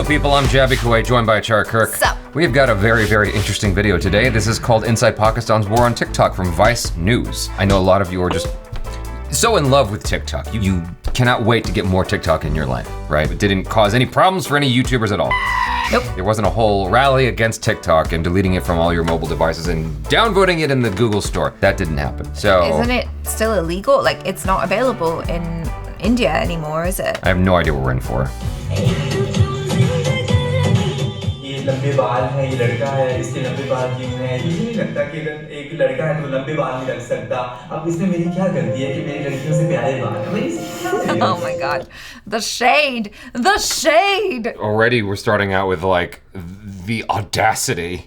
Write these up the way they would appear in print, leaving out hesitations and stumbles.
Hello people, I'm Jaby KOAY, joined by ACHARA KIRK. Sup? We've got a very, very interesting video today. This is called Inside Pakistan's War on TikTok from Vice News. I know a lot of you are just so in love with TikTok. You cannot wait to get more TikTok in your life, right? It didn't cause any problems for any YouTubers at all. Nope. There wasn't a whole rally against TikTok and deleting it from all your mobile devices and downvoting it in the Google store. That didn't happen. So Isn't it still illegal? Like, it's not available in India anymore, is it? I have no idea what we're in for. लंबे बाल हैं, ये लड़का है, इसके लंबे बाल क्यों हैं? मुझे नहीं लगता कि अगर एक लड़का है तो लंबे बाल नहीं रख सकता। अब इसमें मेरी क्या गलती है कि मेरी लड़कियों से प्यारे बाल हैं? Oh my god. The shade! The shade! Already we're starting out with like the audacity.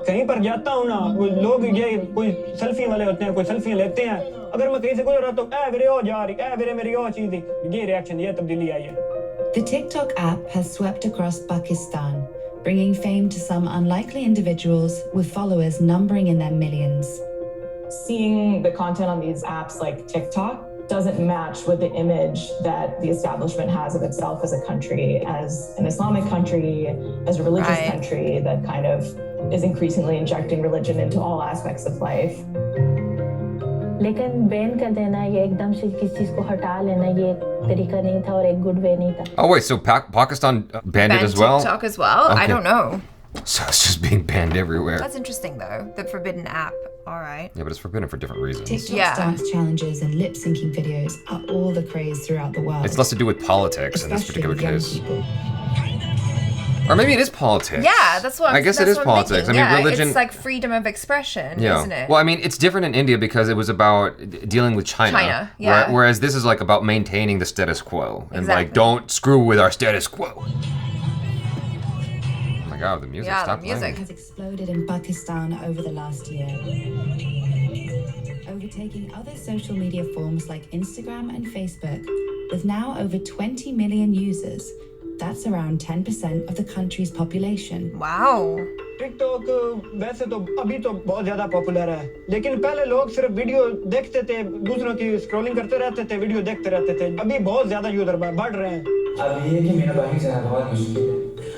कहीं पर जाता हूँ ना, लोग ये कोई सेल्फी वाले होते हैं, कोई सेल्फी लेते हैं। अगर मैं कहीं से गुजर रहा तो वीडियो जा रही, वीडियो मेरी वो चीज़ थी, ये रिएक्शन, ये तब्दीली आई है। The TikTok app has swept across Pakistan, bringing fame to some unlikely individuals with followers numbering in their millions. Seeing the content on these apps like TikTok doesn't match with the image that the establishment has of itself as a country, as an Islamic country, as a religious country that kind of is increasingly injecting religion into all aspects of life. लेकिन ban कर देना, ये एकदम से किसी चीज को हटा लेना, ये तरीका नहीं था और एक गुड वे नहीं था. Oh wait, so Pakistan banned it as well? TikTok as well? Okay. I don't know. So it's just being banned everywhere. That's interesting though, the forbidden app. All right. Yeah, but it's forbidden for different reasons. TikTok dance challenges and lip syncing videos are all the craze throughout the world. It's less to do with politics in this particular case. People. Or maybe it is politics. Yeah, that's what I guess it is politics. I mean, religion. It's like freedom of expression, isn't it? Well, I mean, it's different in India because it was about dealing with China. Yeah. Whereas this is like about maintaining the status quo and Exactly. like don't screw with our status quo. Oh my God, the music! Yeah, Stop the music has exploded in Pakistan over the last year, overtaking other social media forms like Instagram and Facebook, with now over 20 million users. That's around 10% of the country's population. Wow. TikTok वैसे तो अभी तो बहुत ज़्यादा popular है, लेकिन पहले लोग सिर्फ वीडियो देखते थे, दूसरों की स्क्रॉलिंग करते रहते थे, वीडियो देखते रहते थे. अभी बहुत ज़्यादा यूजर बढ़ रहे हैं. अब ये कि मेरा बाइक जाना बहुत मुश्किल है.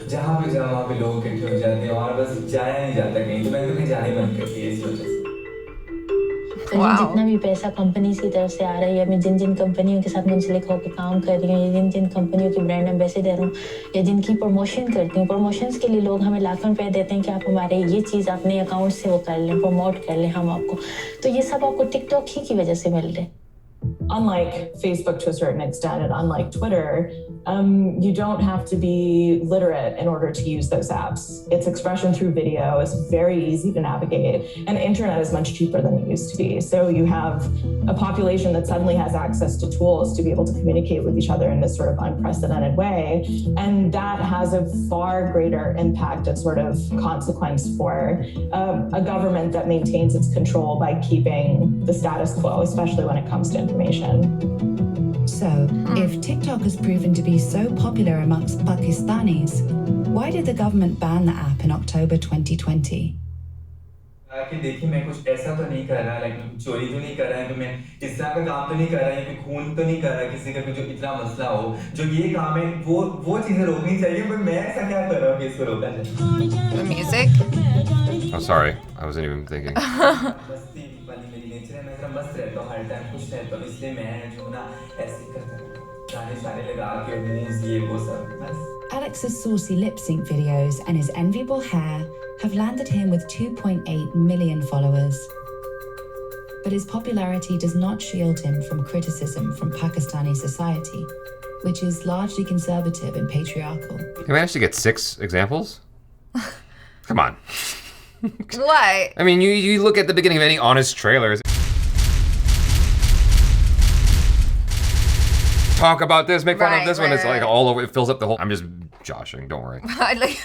जहाँ पे जाओ वहाँ पे लोग इकट्ठे हो जाते हैं और बस जाया नहीं जाता कहीं. तो मैं कभी जाने बंद करती है इस वजह से. जितना भी पैसा कंपनी की तरफ से आ रहा है, या मैं जिन जिन कंपनियों के साथ मुंसलिक होकर काम कर रही हूँ, या जिन जिन कंपनियों की ब्रांड एम्बेसडर हूँ, या जिनकी प्रमोशन करती हूँ, प्रमोशंस के लिए लोग हमें लाखों रुपए देते हैं कि आप हमारे ये चीज़ अपने अकाउंट से वो कर लें, प्रमोट कर लें हम आपको. तो ये सब आपको टिकटॉक ही की वजह से मिल रहे हैं. Unlike Facebook to a certain extent, and unlike Twitter, you don't have to be literate in order to use those apps. It's expression through video. It's very easy to navigate, and the internet is much cheaper than it used to be. So you have a population that suddenly has access to tools to be able to communicate with each other in this sort of unprecedented way, and that has a far greater impact and sort of consequence for a government that maintains its control by keeping the status quo, especially when it comes to information. So, if TikTok has proven to be so popular amongst Pakistanis, why did the government ban the app in October 2020? कि देखिए मैं कुछ ऐसा तो नहीं कर रहा, like चोरी तो नहीं कर रहा है, कि मैं इस तरह का काम तो नहीं कर रहा है, कि खून तो नहीं कर रहा किसी का जो इतना मसला हो, जो ये काम है वो चीजें रोकनी चाहिए, पर मैं ऐसा क्या कर रहा हूँ कि इसको रोका जाए. The music? Oh, sorry, I wasn't even thinking. मस्ती वाली मेरी नेचर है, मैं जरा मस्त रहता हूँ, हर टाइम खुश रहता हूँ, इसलिए मैं जो ना ऐसे करता हूँ, गाने लगा के मूव्स ये वो सब बस. Alex's saucy lip sync videos and his enviable hair have landed him with 2.8 million followers. But his popularity does not shield him from criticism from Pakistani society, which is largely conservative and patriarchal. You managed to get 6 examples? Come on. What? I mean, you look at the beginning of any honest trailers. Talk about this, make fun of this one. It's like all over. It fills up the whole. I'm just joshing. Don't worry.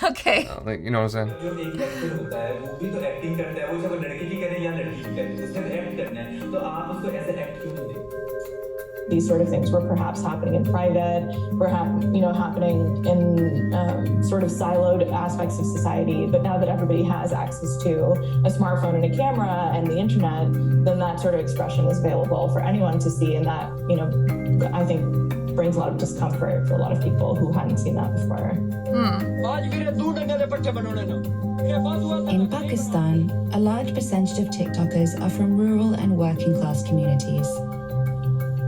Okay. Like, you know what I'm saying? जो एक actor होता है वो भी तो acting करता है, वो चाहे लड़के की करे या लड़की की करे, उसने तो एक्ट करना है, तो आप उसको ऐसे एक्ट क्यों नहीं देखते? These sort of things were perhaps happening in private, perhaps happening in sort of siloed aspects of society. But now that everybody has access to a smartphone and a camera and the internet, then that sort of expression is available for anyone to see, and that I think brings a lot of discomfort for a lot of people who hadn't seen that before. In Pakistan, a large percentage of TikTokers are from rural and working class communities,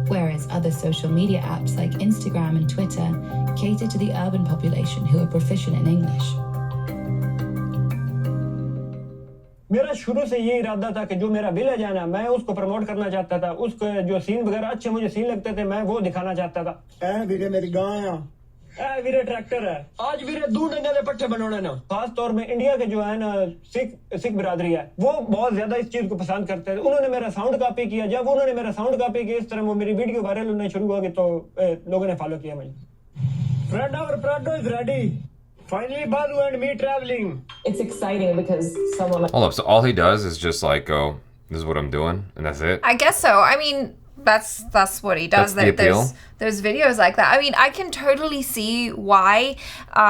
whereas other social media apps like Instagram and Twitter cater to the urban population who are proficient in English. मेरा शुरू से ये इरादा था कि जो मेरा village है ना मैं उसको प्रमोट करना चाहता था उसको जो सीन वगैरह अच्छे मुझे सीन लगते थे मैं वो दिखाना चाहता था ए वीरे मेरी गाय ए वीरे ट्रैक्टर है आज वीरे दूध डंगे दे पट्टे बनाने ना खास तौर में इंडिया के जो है ना सिख बिरादरी है वो बहुत ज्यादा इस चीज को पसंद करते हैं उन्होंने मेरा साउंड कॉपी किया जब उन्होंने मेरा साउंड कॉपी किया इस तरह वो मेरी वीडियो वायरल होना शुरू हो गई तो लोगों ने फॉलो किया मुझे फ्रेड और Fredo is ready Finally, Balu and me traveling. It's exciting because someone like... Hold up, so all he does is just like go, this is what I'm doing, and that's it? I guess so. I mean, that's what he does. That's the appeal? There's videos like that. I mean, I can totally see why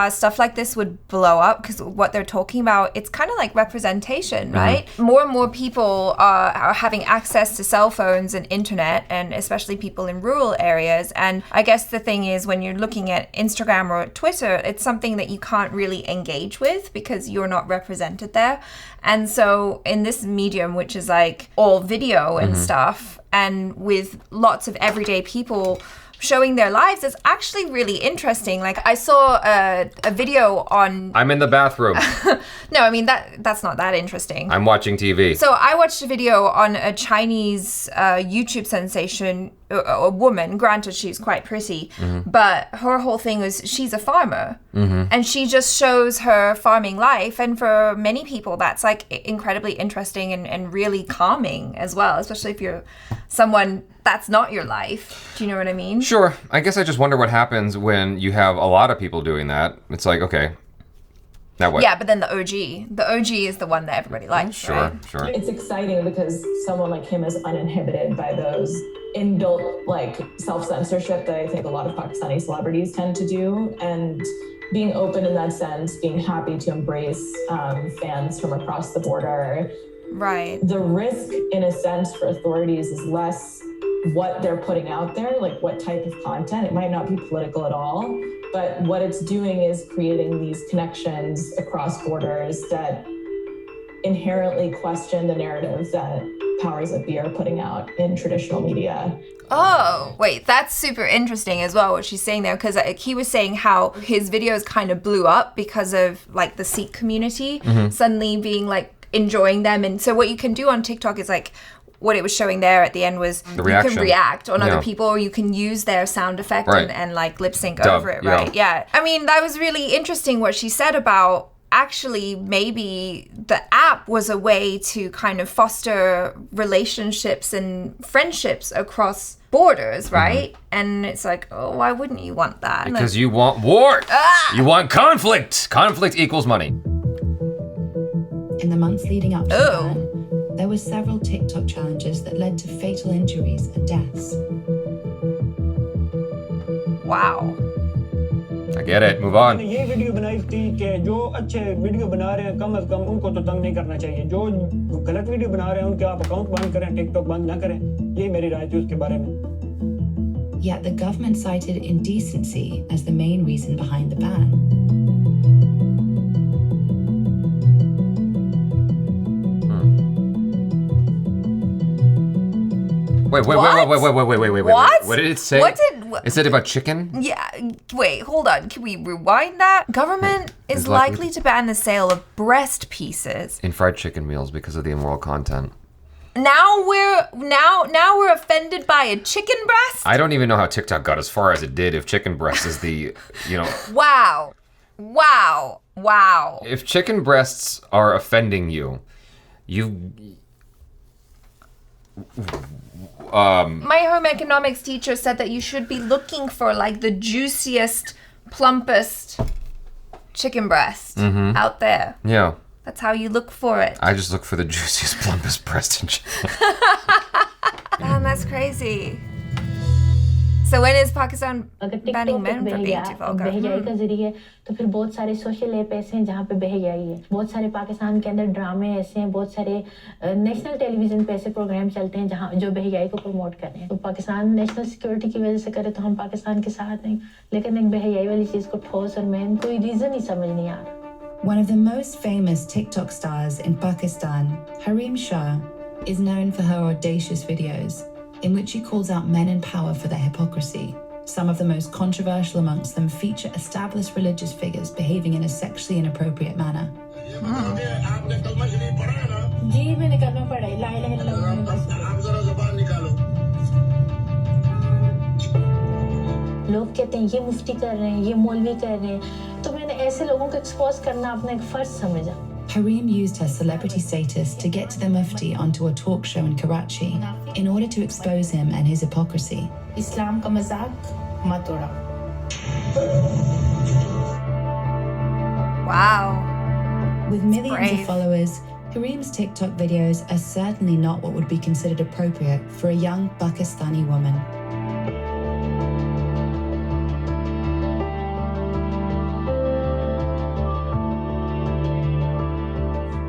stuff like this would blow up because what they're talking about, it's kind of like representation, right? More and more people are having access to cell phones and internet, and especially people in rural areas. And I guess the thing is when you're looking at Instagram or Twitter, it's something that you can't really engage with because you're not represented there. And so in this medium, which is like all video and stuff, and with lots of everyday people showing their lives, is actually really interesting. Like I saw a video on... I'm in the bathroom. No, I mean, that's not that interesting. I'm watching TV. So I watched a video on a Chinese YouTube sensation, a woman, granted she's quite pretty, but her whole thing was she's a farmer. And she just shows her farming life. And for many people, that's like incredibly interesting and really calming as well, especially if you're someone that's not your life. Do you know what I mean? Sure. I guess I just wonder what happens when you have a lot of people doing that. It's like, okay, now what? Yeah, but then the OG is the one that everybody likes, Sure, right? sure. It's exciting because someone like him is uninhibited by those inbuilt like self-censorship that I think a lot of Pakistani celebrities tend to do, and being open in that sense, being happy to embrace fans from across the border. Right. The risk, in a sense, for authorities is less what they're putting out there, like what type of content. It might not be political at all, but what it's doing is creating these connections across borders that inherently question the narrative that powers that be are putting out in traditional media. Oh, wait, that's super interesting as well, what she's saying there, because he was saying how his videos kind of blew up because of like the Sikh community suddenly being like enjoying them. And so what you can do on TikTok is like, what it was showing there at the end was you can react on other people, or you can use their sound effect and like lip sync over it, right? Yeah. I mean, that was really interesting what she said about actually maybe the app was a way to kind of foster relationships and friendships across borders, right? And it's like, oh, why wouldn't you want that? Because you want war. You want conflict. Conflict equals money. In the months leading up to the ban, there were several TikTok challenges that led to fatal injuries and deaths. Wow. I get it. Move on. ये video बनाई थी कि जो अच्छे video बना रहे हैं कम से कम उनको तो तंग नहीं करना चाहिए जो गलत वीडियो बना रहे हैं उनके आप अकाउंट बंद करें टिकटॉक बंद ना करें ये मेरी राय थी उसके बारे में. Yet the government cited indecency as the main reason behind the ban. Wait. What? What did it say? It said about chicken? Yeah, wait, hold on. Can we rewind that? Government is likely to ban the sale of breast pieces in fried chicken meals because of the immoral content. Now we're offended by a chicken breast? I don't even know how TikTok got as far as it did if chicken breast is the, Wow. If chicken breasts are offending you, my home economics teacher said that you should be looking for like the juiciest, plumpest chicken breast out there. Yeah. That's how you look for it. I just look for the juiciest, plumpest breast in chicken. Man, that's crazy. So when is Pakistan अगर banning TikTok men from being too vulgar? बहजाई का जरिए तो फिर बहुत सारे social app ऐसे हैं जहाँ पे बहजाई है बहुत सारे पाकिस्तान के अंदर ड्रामे ऐसे हैं बहुत सारे नेशनल टेलीविजन पे ऐसे प्रोग्राम चलते हैं जहाँ जो बहजाई को प्रमोट कर रहे हैं तो पाकिस्तान नेशनल सिक्योरिटी की वजह से करे तो हम पाकिस्तान के साथ हैं लेकिन एक बहजाई वाली चीज़ को ठोस और मेन कोई रीज़न ही समझ नहीं आ रहा One of the most famous TikTok stars in Pakistan, Harim Shah, is known for her audacious videos, in which she calls out men in power for their hypocrisy. Some of the most controversial amongst them feature established religious figures behaving in a sexually inappropriate manner. जी मैंने करना पड़ा है ला इलाहा इल्लल्लाह लोग कहते हैं ये मुफ्ती कर रहे हैं ये मौलवी कर रहे हैं तो मैंने ऐसे लोगों को एक्सपोज करना अपना एक फर्ज समझा Harim used her celebrity status to get to the Mufti onto a talk show in Karachi in order to expose him and his hypocrisy. इस्लाम का मजाक मत उड़ा Wow. With millions brave. of followers, Harim's TikTok videos are certainly not what would be considered appropriate for a young Pakistani woman.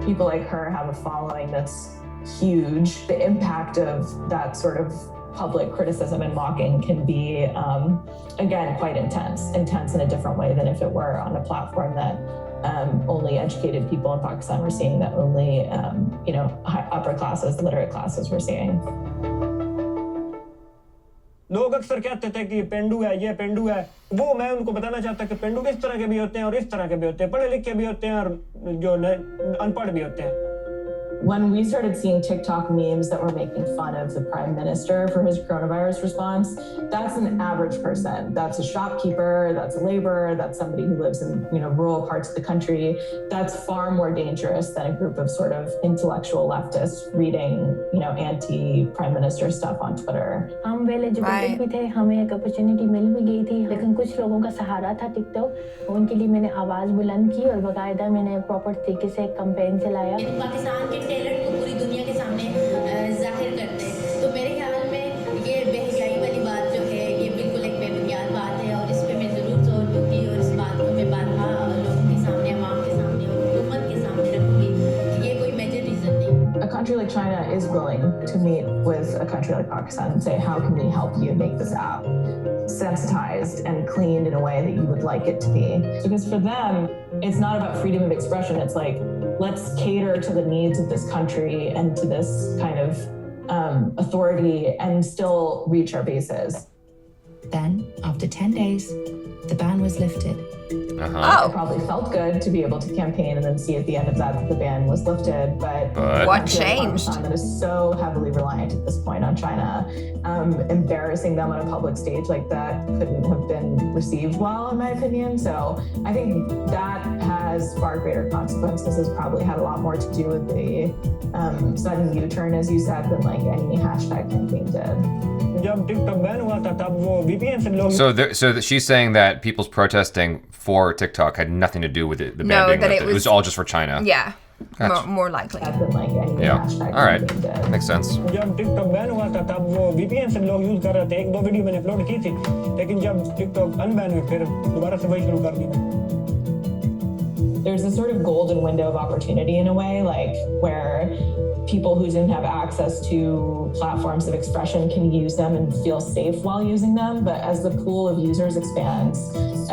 People like her have a following that's huge. The impact of that sort of public criticism and mocking can be, again, quite intense in a different way than if it were on a platform that only educated people in Pakistan were seeing, that only, upper classes, literate classes were seeing. लोग अक्सर कहते थे कि पेंडू है ये पेंडू है वो मैं उनको बताना चाहता कि पेंडू किस तरह के भी होते हैं और इस तरह के भी होते हैं पढ़े लिखे भी होते हैं और जो अनपढ़ भी होते हैं When we started seeing TikTok memes that were making fun of the prime minister for his coronavirus response, that's an average person. That's a shopkeeper, that's a laborer, that's somebody who lives in, rural parts of the country. That's far more dangerous than a group of sort of intellectual leftists reading, anti-prime minister stuff on Twitter. हम well educated भी थे हमें एक opportunity मिल भी गई थी लेकिन कुछ लोगों का सहारा था टिकटॉक उनके लिए मैंने आवाज बुलंद की और बाकायदा मैंने प्रॉपर तरीके से एक कैंपेन चलाया पाकिस्तान के टैलेंट को पूरी दुनिया के सामने जाहिर करते हैं तो मेरे ख्याल में ये बहजाई वाली बात जो है ये बिल्कुल एक बेबुनियाद बात है और इस पे मैं जरूर जोर दूंगी और इस बात को मैं बारहा लोगों के सामने अवाम के सामने और हुकूमत के सामने रखूंगी कि ये कोई मेजर रीजन नहीं A country like China is willing to meet with a country like Pakistan and say, how can we help you make this app sensitized and cleaned in a way that you would like it to be? Because for them, it's not about freedom of expression. It's like, let's cater to the needs of this country and to this kind of authority and still reach our bases. Then, after 10 days, the ban was lifted. It probably felt good to be able to campaign and then see at the end of that the ban was lifted. But what changed? Pakistan that is so heavily reliant at this point on China, embarrassing them on a public stage like that couldn't have been received well, in my opinion. So I think that has far greater consequences. Has probably had a lot more to do with the sudden U-turn, as you said, than like any hashtag campaign did. जब TikTok ban हुआ था तब वो VPN से लोग So she's saying that people's protesting for TikTok had nothing to do with it, the ban being lifted. It was all just for China. Yeah. Gotcha. More likely. Than like any Yeah. hashtag All right. campaign did. Makes sense. जब TikTok ban हुआ था तब वो VPN से लोग use कर रहे थे एक दो वीडियो मैंने अपलोड की थी लेकिन जब टिकटॉक अनबैन हुई फिर दोबारा से वही शुरू कर दी There's this sort of golden window of opportunity in a way, like where people who didn't have access to platforms of expression can use them and feel safe while using them. But as the pool of users expands,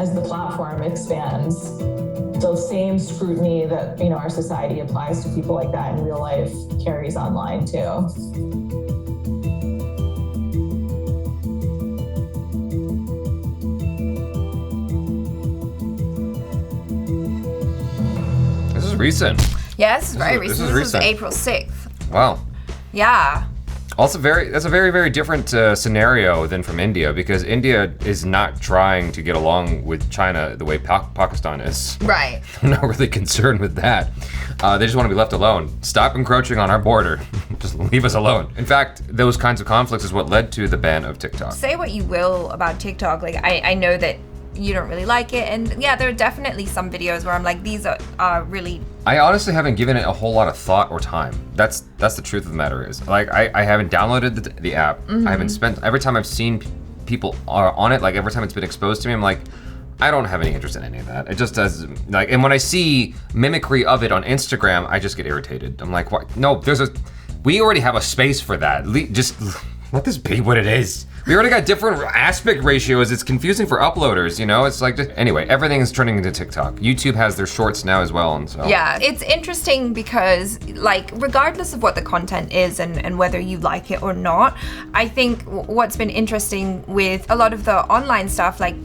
as the platform expands, the same scrutiny that our society applies to people like that in real life carries online too. Recent. Yes, very recent. This is This recent. was April 6th. Wow. Yeah. Also, that's a very, very different scenario than from India because India is not trying to get along with China the way Pakistan is. Right. I'm not really concerned with that. They just want to be left alone. Stop encroaching on our border. Just leave us alone. In fact, those kinds of conflicts is what led to the ban of TikTok. Say what you will about TikTok. Like, I know that you don't really like it. And yeah, there are definitely some videos where I'm like, these are really... I honestly haven't given it a whole lot of thought or time. That's the truth of the matter is. Like, I haven't downloaded the app. I haven't spent... Every time I've seen people are on it, like every time it's been exposed to me, I'm like, I don't have any interest in any of that. It just does, like, and when I see mimicry of it on Instagram, I just get irritated. I'm like, what? No, we already have a space for that. Just let this be what it is. We already got different aspect ratios. It's confusing for uploaders, you know? It's like, anyway, everything is turning into TikTok. YouTube has their shorts now as well, and so. Yeah, it's interesting because, like, regardless of what the content is and whether you like it or not, I think what's been interesting with a lot of the online stuff, like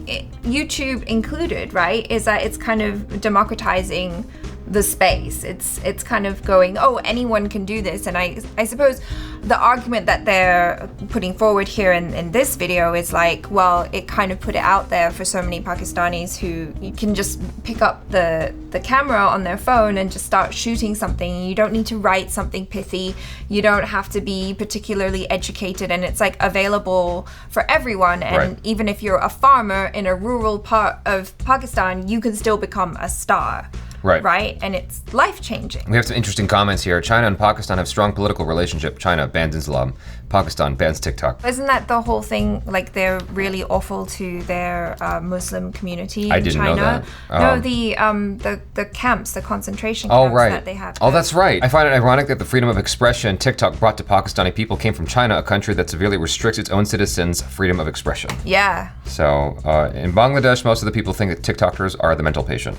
YouTube included, right, is that it's kind of democratizing the space. It's kind of going, oh, anyone can do this. And I suppose the argument that they're putting forward here in this video is like, well, it kind of put it out there for so many Pakistanis who you can just pick up the camera on their phone and just start shooting something. You don't need to write something pithy. You don't have to be particularly educated, and it's like available for everyone. And even if you're a farmer in a rural part of Pakistan, you can still become a star. Right? And it's life-changing. We have some interesting comments here. China and Pakistan have strong political relationship. China bans Islam. Pakistan bans TikTok. Isn't that the whole thing? Like, they're really awful to their Muslim community in China? I didn't know that. No, the camps, the concentration camps that they have. Oh, that's right. I find it ironic that the freedom of expression TikTok brought to Pakistani people came from China, a country that severely restricts its own citizens' freedom of expression. Yeah. So, in Bangladesh, most of the people think that TikTokers are the mental patient.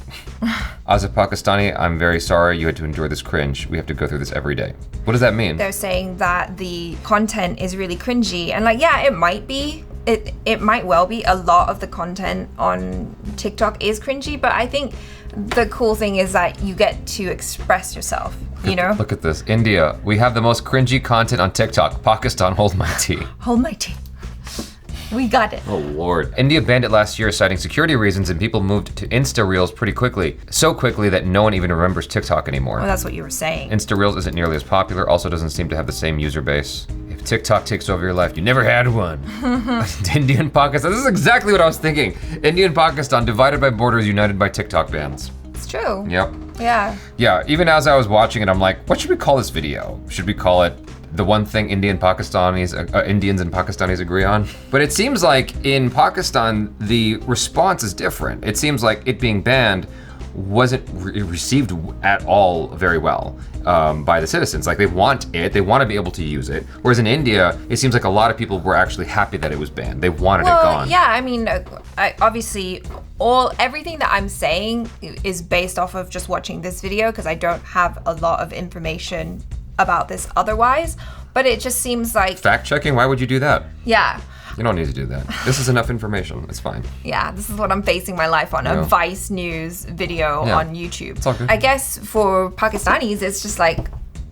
As a Pakistani, I'm very sorry you had to endure this cringe. We have to go through this every day. What does that mean? They're saying that the content is really cringy, and like, yeah, it might be. It might well be. A lot of the content on TikTok is cringy, but I think the cool thing is that you get to express yourself, you know? Look at this. India, we have the most cringy content on TikTok. Pakistan, hold my tea. Hold my tea. We got it. Oh, Lord. India banned it last year, citing security reasons, and people moved to Insta Reels pretty quickly. So quickly that no one even remembers TikTok anymore. Well, that's what you were saying. Insta Reels isn't nearly as popular, also doesn't seem to have the same user base. If TikTok takes over your life, you never had one. India and Pakistan, this is exactly what I was thinking. India and Pakistan, divided by borders, united by TikTok bans. It's true. Yep. Yeah. Yeah, even as I was watching it, I'm like, what should we call this video? Should we call it the one thing Indians and Pakistanis agree on? But it seems like in Pakistan, the response is different. It seems like it being banned wasn't received at all very well by the citizens. Like, they want it, they want to be able to use it. Whereas in India, it seems like a lot of people were actually happy that it was banned. They wanted it gone. Yeah, I mean, obviously, everything that I'm saying is based off of just watching this video, because I don't have a lot of information about this otherwise, but it just seems like... Fact checking? Why would you do that? Yeah. You don't need to do that. This is enough information. It's fine. Yeah, this is what I'm basing my life on, a Vice News video on YouTube. It's all good. I guess for Pakistanis, it's just like,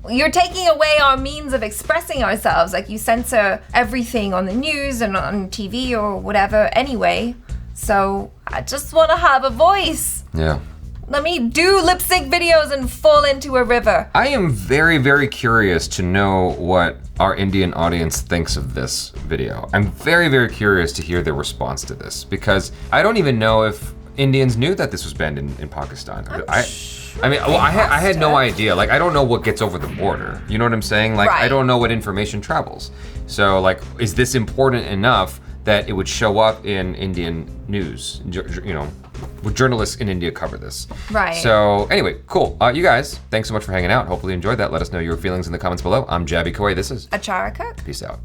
you're taking away our means of expressing ourselves. Like, you censor everything on the news and on TV or whatever anyway. So I just want to have a voice. Yeah. Let me do lip sync videos and fall into a river. I am very, very curious to know what our Indian audience thinks of this video. I'm very, very curious to hear their response to this, because I don't even know if Indians knew that this was banned in Pakistan. I had no idea. Like, I don't know what gets over the border. You know what I'm saying? Like, I don't know what information travels. So, like, is this important enough that it would show up in Indian news? You know, would journalists in India cover this? Right. So anyway, cool. You guys, thanks so much for hanging out. Hopefully you enjoyed that. Let us know your feelings in the comments below. I'm Jaby KOAY. This is ACHARA KIRK. Peace out.